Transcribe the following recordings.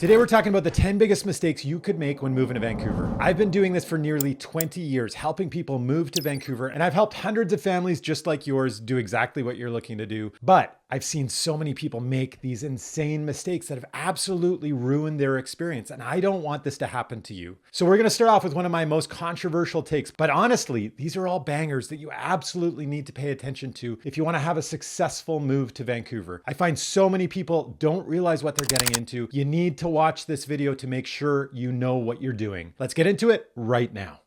Today we're talking about the 10 biggest mistakes you could make when moving to Vancouver. I've been doing this for nearly 20 years, helping people move to Vancouver, and I've helped hundreds of families just like yours do exactly what you're looking to do. But I've seen so many people make these insane mistakes that have absolutely ruined their experience, and I don't want this to happen to you. So we're gonna start off with one of my most controversial takes, but honestly, these are all bangers that you absolutely need to pay attention to if you wanna have a successful move to Vancouver. I find so many people don't realize what they're getting into. You need to watch this video to make sure you know what you're doing. Let's get into it right now.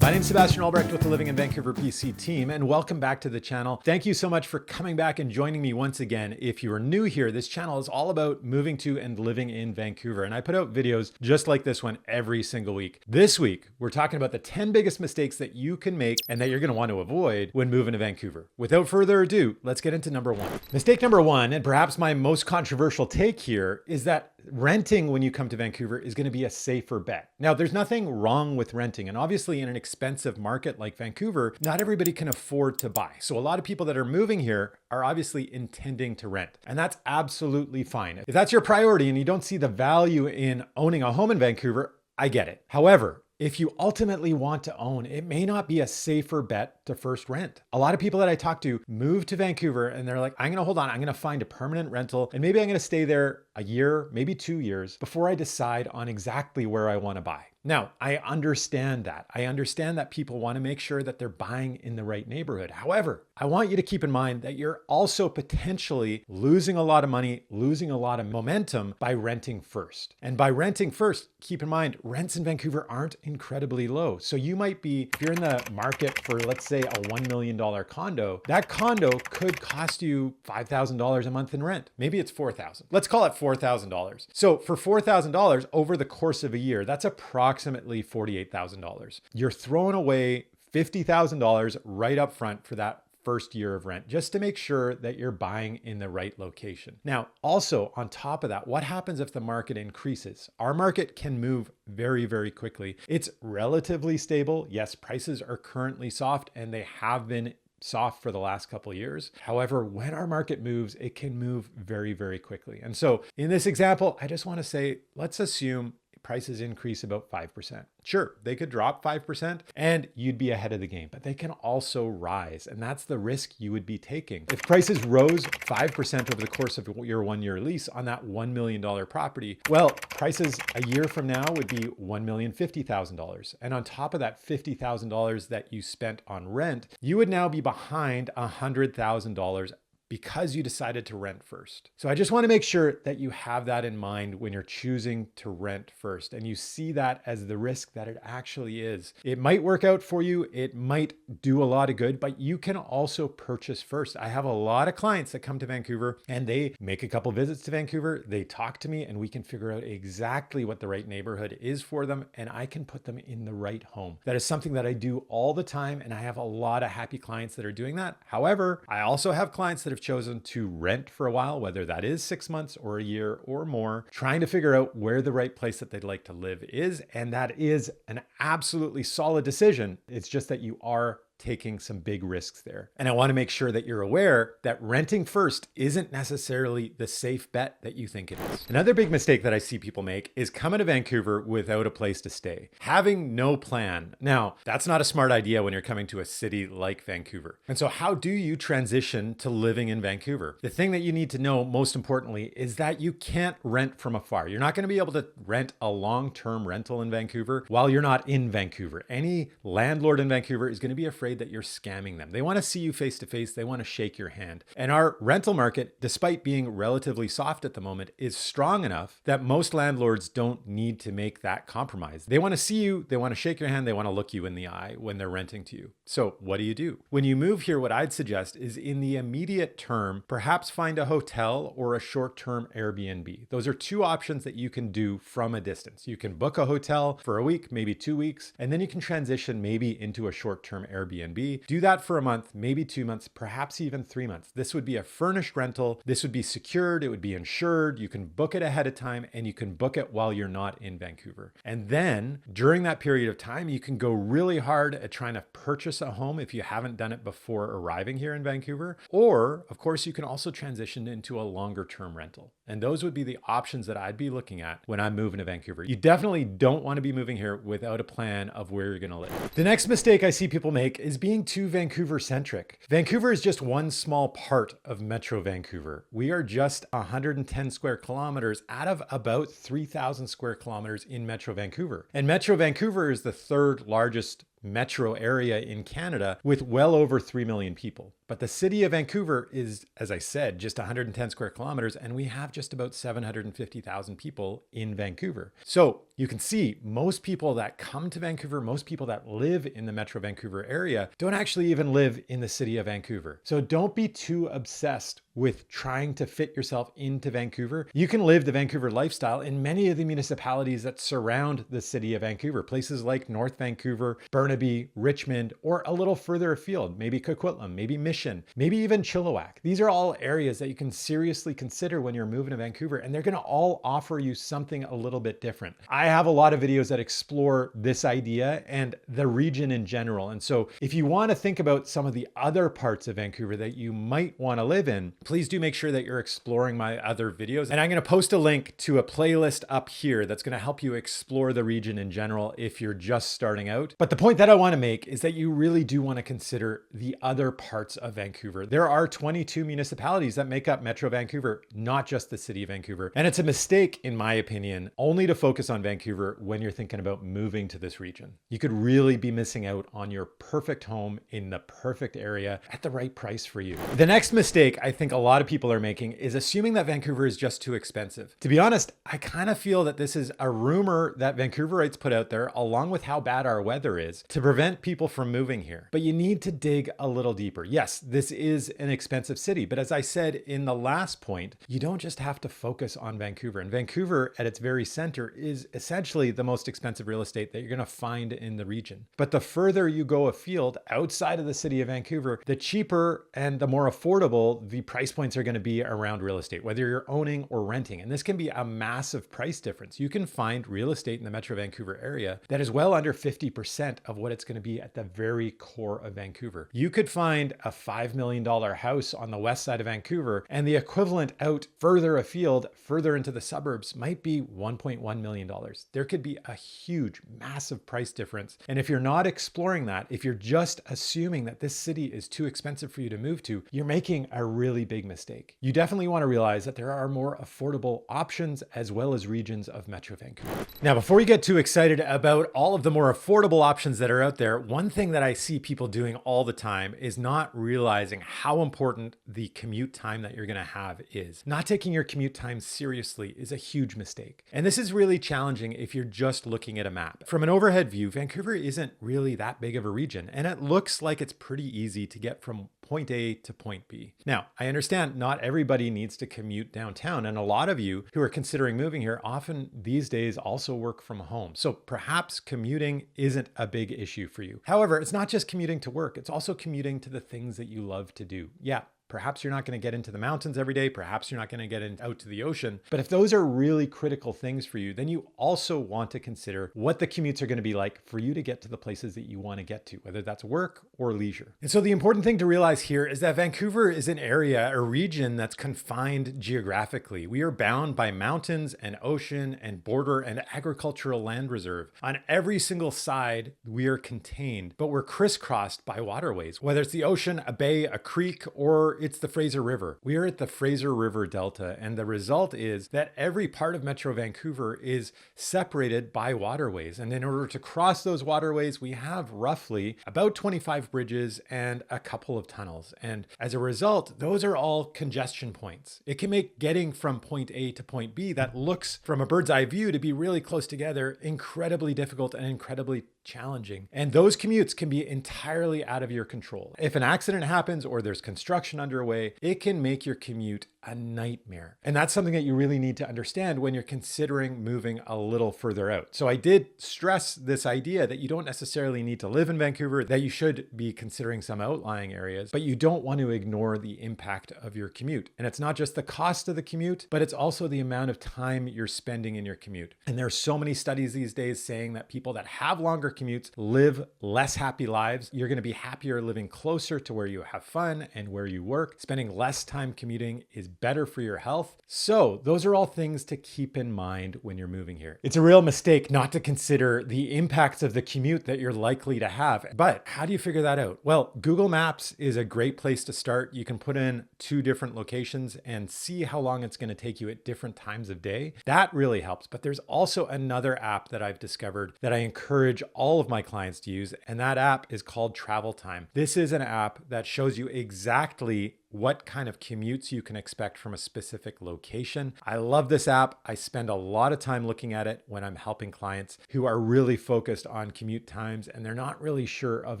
My name's Sebastian Albrecht with the Living in Vancouver PC team, and welcome back to the channel. Thank you so much for coming back and joining me once again. If you are new here, this channel is all about moving to and living in Vancouver, and I put out videos just like this one every single week. This week, we're talking about the 10 biggest mistakes that you can make and that you're gonna want to avoid when moving to Vancouver. Without further ado, let's get into number one. Mistake number one, and perhaps my most controversial take here, is that renting when you come to Vancouver is going to be a safer bet. Now, there's nothing wrong with renting, and obviously in an expensive market like Vancouver, not everybody can afford to buy. So a lot of people that are moving here are obviously intending to rent, and that's absolutely fine. If that's your priority and you don't see the value in owning a home in Vancouver, I get it. However, if you ultimately want to own, it may not be a safer bet to first rent. A lot of people that I talk to move to Vancouver and they're like, I'm gonna hold on, I'm gonna find a permanent rental and maybe I'm gonna stay there a year, maybe 2 years before I decide on exactly where I wanna buy. Now, I understand that. I understand that people want to make sure that they're buying in the right neighborhood. However, I want you to keep in mind that you're also potentially losing a lot of money, losing a lot of momentum by renting first. And by renting first, keep in mind, rents in Vancouver aren't incredibly low. So you might be, if you're in the market for, let's say, a $1 million condo, that condo could cost you $5,000 a month in rent. Maybe it's $4,000. Let's call it $4,000. So for $4,000 over the course of a year, that's approximately $48,000. You're throwing away $50,000 right up front for that first year of rent, just to make sure that you're buying in the right location. Now, also on top of that, what happens if the market increases? Our market can move very, very quickly. It's relatively stable. Yes, prices are currently soft and they have been soft for the last couple of years. However, when our market moves, it can move very, very quickly. And so in this example, I just want to say, let's assume prices increase about 5%. Sure, they could drop 5% and you'd be ahead of the game, but they can also rise. And that's the risk you would be taking. If prices rose 5% over the course of your 1-year lease on that $1 million property, well, prices a year from now would be $1,050,000. And on top of that $50,000 that you spent on rent, you would now be behind $100,000 because you decided to rent first. So I just want to make sure that you have that in mind when you're choosing to rent first and you see that as the risk that it actually is. It might work out for you. It might do a lot of good, but you can also purchase first. I have a lot of clients that come to Vancouver and they make a couple visits to Vancouver. They talk to me and we can figure out exactly what the right neighborhood is for them and I can put them in the right home. That is something that I do all the time and I have a lot of happy clients that are doing that. However, I also have clients that have chosen to rent for a while, whether that is 6 months or a year or more, trying to figure out where the right place that they'd like to live is. And that is an absolutely solid decision. It's just that you are taking some big risks there. And I want to make sure that you're aware that renting first isn't necessarily the safe bet that you think it is. Another big mistake that I see people make is coming to Vancouver without a place to stay, having no plan. Now, that's not a smart idea when you're coming to a city like Vancouver. And so how do you transition to living in Vancouver? The thing that you need to know most importantly is that you can't rent from afar. You're not going to be able to rent a long-term rental in Vancouver while you're not in Vancouver. Any landlord in Vancouver is going to be afraid that you're scamming them. They want to see you face to face. They want to shake your hand. And our rental market, despite being relatively soft at the moment, is strong enough that most landlords don't need to make that compromise. They want to see you. They want to shake your hand. They want to look you in the eye when they're renting to you. So what do? When you move here, what I'd suggest is in the immediate term, perhaps find a hotel or a short-term Airbnb. Those are two options that you can do from a distance. You can book a hotel for a week, maybe 2 weeks, and then you can transition maybe into a short-term Airbnb Airbnb. Do that for a month, maybe 2 months, perhaps even 3 months. This would be a furnished rental. This would be secured. It would be insured. You can book it ahead of time and you can book it while you're not in Vancouver. And then during that period of time, you can go really hard at trying to purchase a home if you haven't done it before arriving here in Vancouver. Or, of course, you can also transition into a longer term rental. And those would be the options that I'd be looking at when I'm moving to Vancouver. You definitely don't want to be moving here without a plan of where you're going to live. The next mistake I see people make is being too Vancouver centric. Vancouver is just one small part of Metro Vancouver. We are just 110 square kilometers out of about 3,000 square kilometers in Metro Vancouver. And Metro Vancouver is the third largest metro area in Canada with well over 3 million people. But the city of Vancouver is, as I said, just 110 square kilometers, and we have just about 750,000 people in Vancouver. So you can see most people that come to Vancouver, most people that live in the Metro Vancouver area don't actually even live in the city of Vancouver. So don't be too obsessed with trying to fit yourself into Vancouver. You can live the Vancouver lifestyle in many of the municipalities that surround the city of Vancouver, places like North Vancouver, Burnaby, Richmond, or a little further afield, maybe Coquitlam, maybe Mission, maybe even Chilliwack. These are all areas that you can seriously consider when you're moving to Vancouver, and they're gonna all offer you something a little bit different. I have a lot of videos that explore this idea and the region in general. And so if you wanna think about some of the other parts of Vancouver that you might wanna live in, please do make sure that you're exploring my other videos. And I'm gonna post a link to a playlist up here that's gonna help you explore the region in general if you're just starting out. But the point that I wanna make is that you really do wanna consider the other parts of Vancouver. There are 22 municipalities that make up Metro Vancouver, not just the city of Vancouver. And it's a mistake, in my opinion, only to focus on Vancouver when you're thinking about moving to this region. You could really be missing out on your perfect home in the perfect area at the right price for you. The next mistake I think a lot of people are making is assuming that Vancouver is just too expensive. To be honest, I kind of feel that this is a rumor that Vancouverites put out there, along with how bad our weather is, to prevent people from moving here. But you need to dig a little deeper. Yes, this is an expensive city, but as I said in the last point, you don't just have to focus on Vancouver. And Vancouver at its very center is essentially the most expensive real estate that you're going to find in the region. But the further you go afield outside of the city of Vancouver, the cheaper and the more affordable the price points are going to be around real estate, whether you're owning or renting. And this can be a massive price difference. You can find real estate in the Metro Vancouver area that is well under 50% of what it's going to be at the very core of Vancouver. You could find a $5 million house on the west side of Vancouver, and the equivalent out further afield, further into the suburbs, might be $1.1 million. There could be a huge, massive price difference. And if you're not exploring that, if you're just assuming that this city is too expensive for you to move to, you're making a really big mistake. You definitely want to realize that there are more affordable options as well as regions of Metro Vancouver. Now, before you get too excited about all of the more affordable options that are out there, one thing that I see people doing all the time is not realizing how important the commute time that you're going to have is. Not taking your commute time seriously is a huge mistake. And this is really challenging if you're just looking at a map. From an overhead view, Vancouver isn't really that big of a region, and it looks like it's pretty easy to get from point A to point B. Now, I understand not everybody needs to commute downtown, and a lot of you who are considering moving here often these days also work from home. So perhaps commuting isn't a big issue for you. However, it's not just commuting to work, it's also commuting to the things that you love to do. Yeah. Perhaps you're not going to get into the mountains every day. Perhaps you're not going to get out to the ocean. But if those are really critical things for you, then you also want to consider what the commutes are going to be like for you to get to the places that you want to get to, whether that's work or leisure. And so the important thing to realize here is that Vancouver is an area, a region that's confined geographically. We are bound by mountains and ocean and border and agricultural land reserve. On every single side, we are contained, but we're crisscrossed by waterways, whether it's the ocean, a bay, a creek, or it's the Fraser River. We are at the Fraser River Delta, and the result is that every part of Metro Vancouver is separated by waterways. And in order to cross those waterways, we have roughly about 25 bridges and a couple of tunnels. And as a result, those are all congestion points. It can make getting from point A to point B that looks from a bird's eye view to be really close together incredibly difficult and incredibly challenging. And those commutes can be entirely out of your control. If an accident happens or there's construction underway, it can make your commute a nightmare. And that's something that you really need to understand when you're considering moving a little further out. So I did stress this idea that you don't necessarily need to live in Vancouver, that you should be considering some outlying areas, but you don't want to ignore the impact of your commute. And it's not just the cost of the commute, but it's also the amount of time you're spending in your commute. And there's so many studies these days saying that people that have longer commutes live less happy lives. You're going to be happier living closer to where you have fun and where you work. Spending less time commuting is better for your health. So those are all things to keep in mind when you're moving here. It's a real mistake not to consider the impacts of the commute that you're likely to have. But how do you figure that out? Well, Google Maps is a great place to start. You can put in 2 different locations and see how long it's going to take you at different times of day. That really helps. But there's also another app that I've discovered that I encourage all of my clients to use, and that app is called Travel Time. This is an app that shows you exactly what kind of commutes you can expect from a specific location. I love this app. I spend a lot of time looking at it when I'm helping clients who are really focused on commute times and they're not really sure of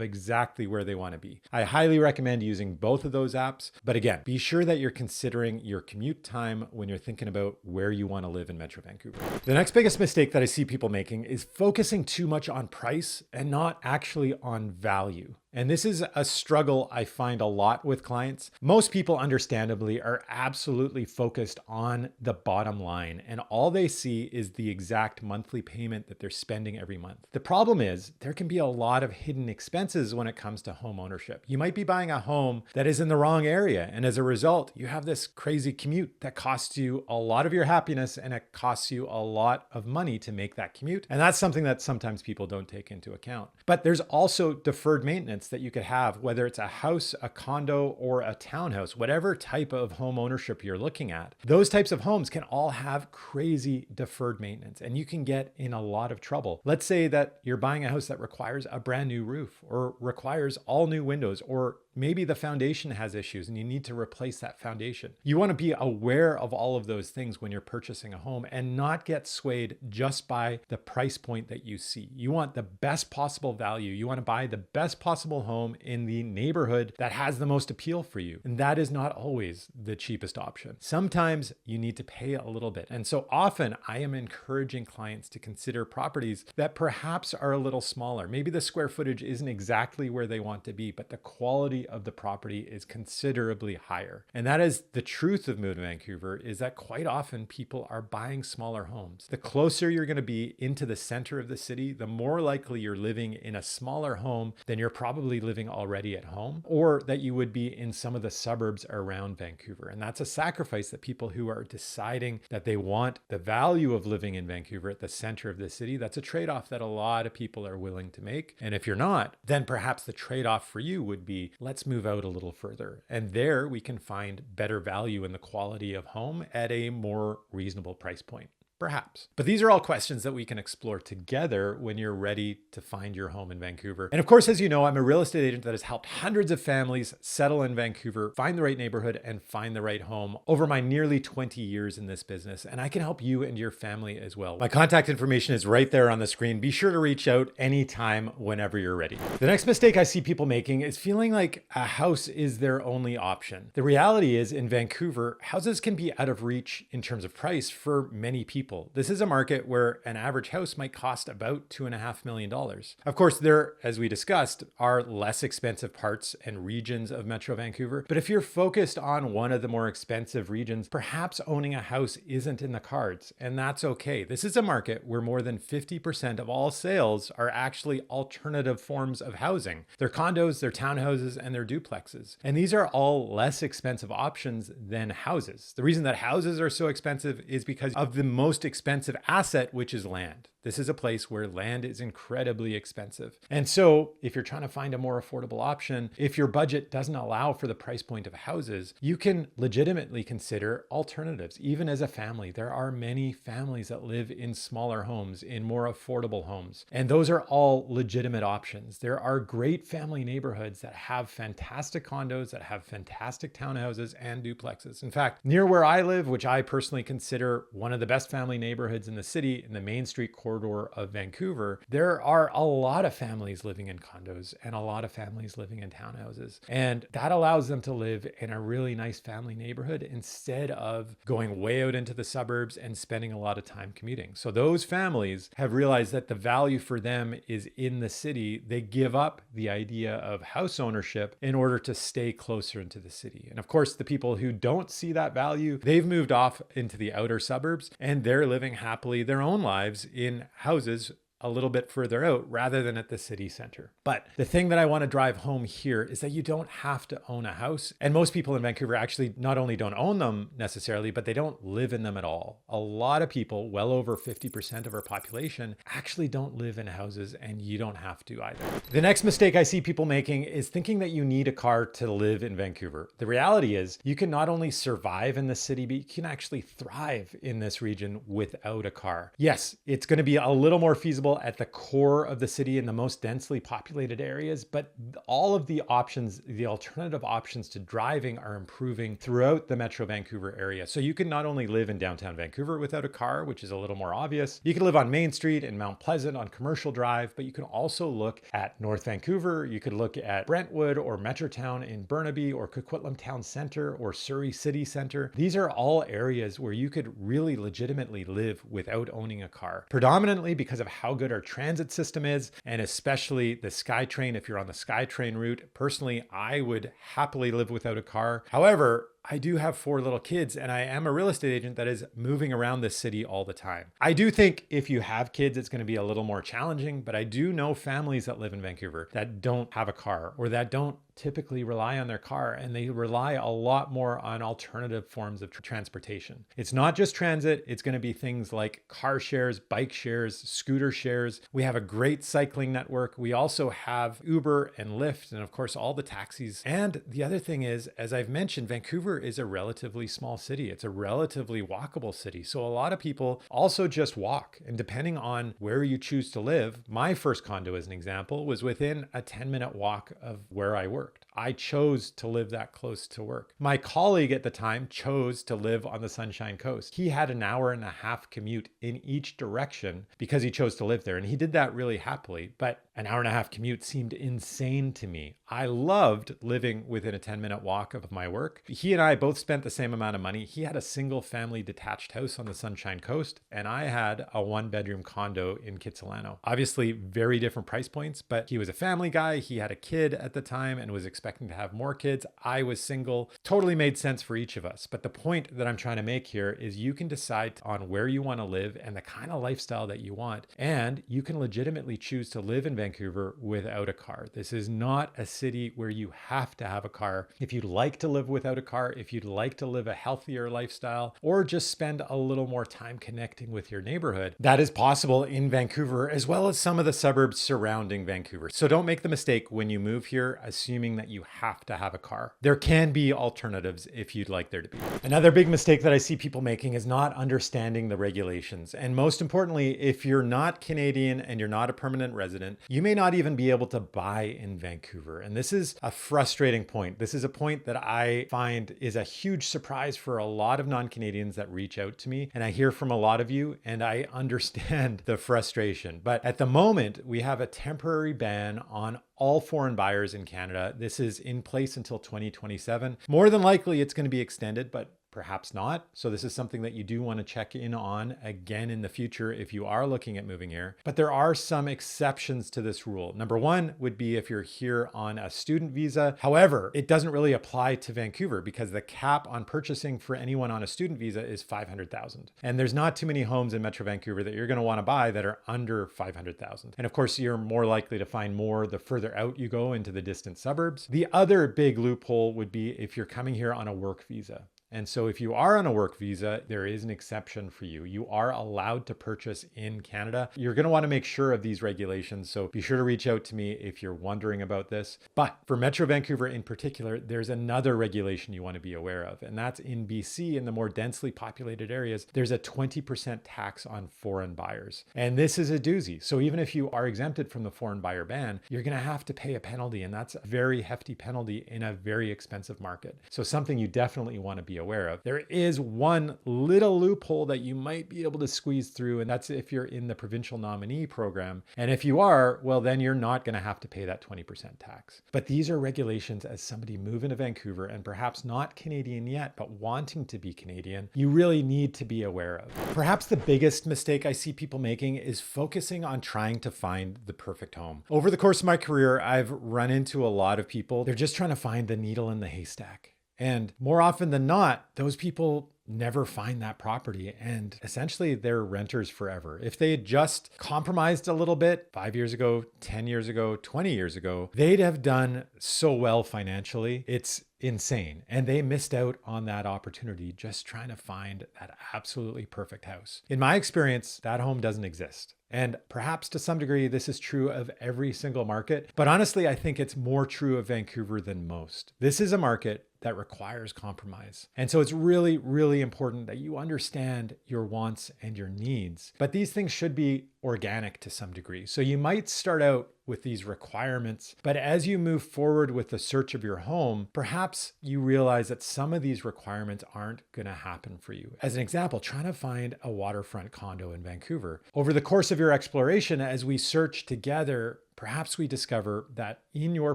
exactly where they want to be. I highly recommend using both of those apps. But again, be sure that you're considering your commute time when you're thinking about where you want to live in Metro Vancouver. The next biggest mistake that I see people making is focusing too much on price and not actually on value. And this is a struggle I find a lot with clients. Most people, understandably, are absolutely focused on the bottom line, and all they see is the exact monthly payment that they're spending every month. The problem is there can be a lot of hidden expenses when it comes to home ownership. You might be buying a home that is in the wrong area, and as a result, you have this crazy commute that costs you a lot of your happiness, and it costs you a lot of money to make that commute. And that's something that sometimes people don't take into account. But there's also deferred maintenance that you could have, whether it's a house, a condo, or a townhouse, whatever type of home ownership you're looking at. Those types of homes can all have crazy deferred maintenance, and you can get in a lot of trouble. Let's say that you're buying a house that requires a brand new roof or requires all new windows, or maybe the foundation has issues and you need to replace that foundation. You want to be aware of all of those things when you're purchasing a home and not get swayed just by the price point that you see. You want the best possible value. You want to buy the best possible home in the neighborhood that has the most appeal for you. And that is not always the cheapest option. Sometimes you need to pay a little bit. And so often I am encouraging clients to consider properties that perhaps are a little smaller. Maybe the square footage isn't exactly where they want to be, but the quality of the property is considerably higher. And that is the truth of moving to Vancouver, is that quite often people are buying smaller homes. The closer you're going to be into the center of the city, the more likely you're living in a smaller home than you're probably living already at home, or that you would be in some of the suburbs around Vancouver. And that's a sacrifice that people who are deciding that they want the value of living in Vancouver at the center of the city, that's a trade-off that a lot of people are willing to make. And if you're not, then perhaps the trade-off for you would be, let's move out a little further. And there we can find better value in the quality of home at a more reasonable price point. Perhaps. But these are all questions that we can explore together when you're ready to find your home in Vancouver. And of course, as you know, I'm a real estate agent that has helped hundreds of families settle in Vancouver, find the right neighborhood, and find the right home over my nearly 20 years in this business. And I can help you and your family as well. My contact information is right there on the screen. Be sure to reach out anytime, whenever you're ready. The next mistake I see people making is feeling like a house is their only option. The reality is, in Vancouver, houses can be out of reach in terms of price for many people. This is a market where an average house might cost about $2.5 million. Of course, there, as we discussed, are less expensive parts and regions of Metro Vancouver. But if you're focused on one of the more expensive regions, perhaps owning a house isn't in the cards, and that's okay. This is a market where more than 50% of all sales are actually alternative forms of housing. They're condos, they're townhouses, and they're duplexes. And these are all less expensive options than houses. The reason that houses are so expensive is because of the most expensive asset, which is land. This is a place where land is incredibly expensive. And so if you're trying to find a more affordable option, if your budget doesn't allow for the price point of houses, you can legitimately consider alternatives. Even as a family, there are many families that live in smaller homes, in more affordable homes. And those are all legitimate options. There are great family neighborhoods that have fantastic condos, that have fantastic townhouses and duplexes. In fact, near where I live, which I personally consider one of the best family family neighborhoods in the city, in the Main Street corridor of Vancouver, there are a lot of families living in condos and a lot of families living in townhouses. And that allows them to live in a really nice family neighborhood instead of going way out into the suburbs and spending a lot of time commuting. So those families have realized that the value for them is in the city. They give up the idea of house ownership in order to stay closer into the city. And of course, the people who don't see that value, they've moved off into the outer suburbs and they're living happily their own lives in houses a little bit further out rather than at the city center. But the thing that I want to drive home here is that you don't have to own a house. And most people in Vancouver actually not only don't own them necessarily, but they don't live in them at all. A lot of people, well over 50% of our population, actually don't live in houses, and you don't have to either. The next mistake I see people making is thinking that you need a car to live in Vancouver. The reality is you can not only survive in the city, but you can actually thrive in this region without a car. Yes, it's going to be a little more feasible at the core of the city in the most densely populated areas, but all of the options, the alternative options to driving are improving throughout the Metro Vancouver area. So you can not only live in downtown Vancouver without a car, which is a little more obvious. You can live on Main Street in Mount Pleasant on Commercial Drive, but you can also look at North Vancouver. You could look at Brentwood or Metrotown in Burnaby or Coquitlam Town Centre or Surrey City Centre. These are all areas where you could really legitimately live without owning a car, predominantly because of how good our transit system is, and especially the SkyTrain. If you're on the SkyTrain route, personally, I would happily live without a car. However, I do have 4 little kids, and I am a real estate agent that is moving around this city all the time. I do think if you have kids, it's going to be a little more challenging, but I do know families that live in Vancouver that don't have a car or that don't typically rely on their car, and they rely a lot more on alternative forms of transportation. It's not just transit, it's going to be things like car shares, bike shares, scooter shares. We have a great cycling network. We also have Uber and Lyft, and of course all the taxis. And the other thing is, as I've mentioned, Vancouver is a relatively small city. It's a relatively walkable city. So a lot of people also just walk, and depending on where you choose to live, my first condo as an example was within a 10-minute walk of where I work. I chose to live that close to work. My colleague at the time chose to live on the Sunshine Coast. He had an hour and a half commute in each direction because he chose to live there. And he did that really happily. But an hour and a half commute seemed insane to me. I loved living within a 10-minute walk of my work. He and I both spent the same amount of money. He had a single family detached house on the Sunshine Coast, and I had a 1-bedroom condo in Kitsilano. Obviously, very different price points, but he was a family guy. He had a kid at the time and was expecting to have more kids. I was single. Totally made sense for each of us. But the point that I'm trying to make here is you can decide on where you want to live and the kind of lifestyle that you want. And you can legitimately choose to live in Vancouver without a car. This is not a city where you have to have a car. If you'd like to live without a car, if you'd like to live a healthier lifestyle, or just spend a little more time connecting with your neighborhood, that is possible in Vancouver, as well as some of the suburbs surrounding Vancouver. So don't make the mistake when you move here, assuming that you have to have a car. There can be alternatives if you'd like there to be. Another big mistake that I see people making is not understanding the regulations. And most importantly, if you're not Canadian and you're not a permanent resident, you may not even be able to buy in Vancouver. And this is a frustrating point. This is a point that I find is a huge surprise for a lot of non-Canadians that reach out to me. And I hear from a lot of you, and I understand the frustration. But at the moment, we have a temporary ban on all foreign buyers in Canada. This is in place until 2027. More than likely, it's going to be extended, but perhaps not. So this is something that you do want to check in on again in the future if you are looking at moving here. But there are some exceptions to this rule. Number one would be if you're here on a student visa. However, it doesn't really apply to Vancouver because the cap on purchasing for anyone on a student visa is $500,000. And there's not too many homes in Metro Vancouver that you're going to want to buy that are under $500,000. And of course, you're more likely to find more the further out you go into the distant suburbs. The other big loophole would be if you're coming here on a work visa. And so if you are on a work visa, there is an exception for you. You are allowed to purchase in Canada. You're going to want to make sure of these regulations. So be sure to reach out to me if you're wondering about this. But for Metro Vancouver in particular, there's another regulation you want to be aware of. And that's in BC, in the more densely populated areas, there's a 20% tax on foreign buyers. And this is a doozy. So even if you are exempted from the foreign buyer ban, you're going to have to pay a penalty. And that's a very hefty penalty in a very expensive market. So something you definitely want to be aware of. There is one little loophole that you might be able to squeeze through, and that's if you're in the provincial nominee program. And if you are, well, then you're not going to have to pay that 20% tax. But these are regulations as somebody moving to Vancouver and perhaps not Canadian yet, but wanting to be Canadian, you really need to be aware of. Perhaps the biggest mistake I see people making is focusing on trying to find the perfect home. Over the course of my career, I've run into a lot of people. They're just trying to find the needle in the haystack. And more often than not, those people never find that property, and essentially they're renters forever. If they had just compromised a little bit 5 years ago, 10 years ago, 20 years ago, they'd have done so well financially. It's insane. And they missed out on that opportunity just trying to find that absolutely perfect house. In my experience, that home doesn't exist. And perhaps to some degree, this is true of every single market. But honestly, I think it's more true of Vancouver than most. This is a market that requires compromise. And so it's really, really important that you understand your wants and your needs. But these things should be organic to some degree. So you might start out with these requirements, but as you move forward with the search of your home, perhaps you realize that some of these requirements aren't going to happen for you. As an example, trying to find a waterfront condo in Vancouver. Over the course of your exploration, as we search together, perhaps we discover that in your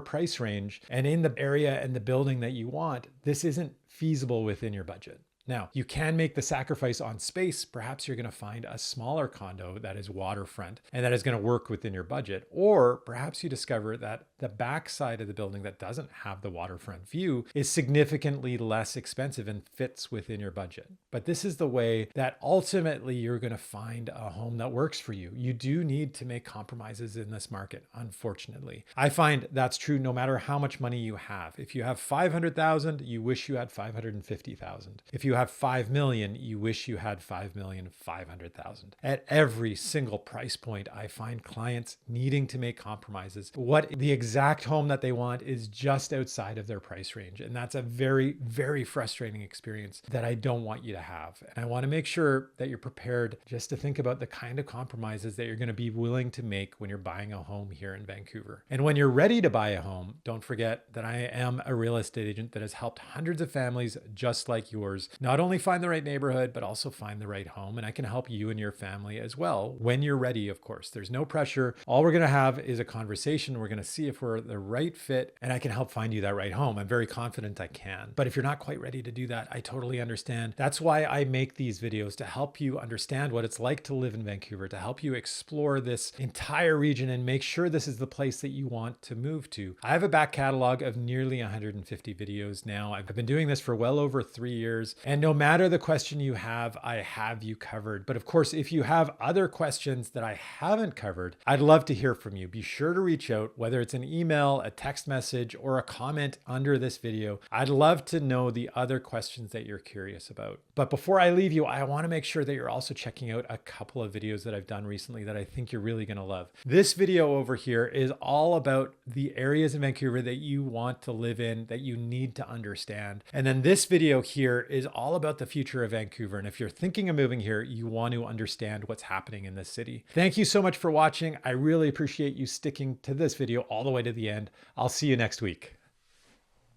price range and in the area and the building that you want, this isn't feasible within your budget. Now, you can make the sacrifice on space. Perhaps you're going to find a smaller condo that is waterfront and that is going to work within your budget. Or perhaps you discover that the back side of the building that doesn't have the waterfront view is significantly less expensive and fits within your budget. But this is the way that ultimately you're going to find a home that works for you. You do need to make compromises in this market, unfortunately. I find that's true no matter how much money you have. If you have 500,000, you wish you had 550,000. If you have 5 million, you wish you had 5,500,000. At every single price point, I find clients needing to make compromises. What the exact home that they want is just outside of their price range. And that's a very, very frustrating experience that I don't want you to have. And I want to make sure that you're prepared just to think about the kind of compromises that you're going to be willing to make when you're buying a home here in Vancouver. And when you're ready to buy a home, don't forget that I am a real estate agent that has helped hundreds of families just like yours not only find the right neighborhood, but also find the right home. And I can help you and your family as well when you're ready, of course. There's no pressure. All we're going to have is a conversation. We're going to see if we're the right fit, and I can help find you that right home. I'm very confident I can. But if you're not quite ready to do that, I totally understand. That's why I make these videos, to help you understand what it's like to live in Vancouver, to help you explore this entire region and make sure this is the place that you want to move to. I have a back catalog of nearly 150 videos now. I've been doing this for well over 3 years. And no matter the question you have, I have you covered. But of course, if you have other questions that I haven't covered, I'd love to hear from you. Be sure to reach out, whether it's an email, a text message, or a comment under this video. I'd love to know the other questions that you're curious about. But before I leave you, I want to make sure that you're also checking out a couple of videos that I've done recently that I think you're really going to love. This video over here is all about the areas in Vancouver that you want to live in, that you need to understand. And then this video here is all about the future of Vancouver. And if you're thinking of moving here, you want to understand what's happening in this city. Thank you so much for watching. I really appreciate you sticking to this video all the way to the end. I'll see you next week.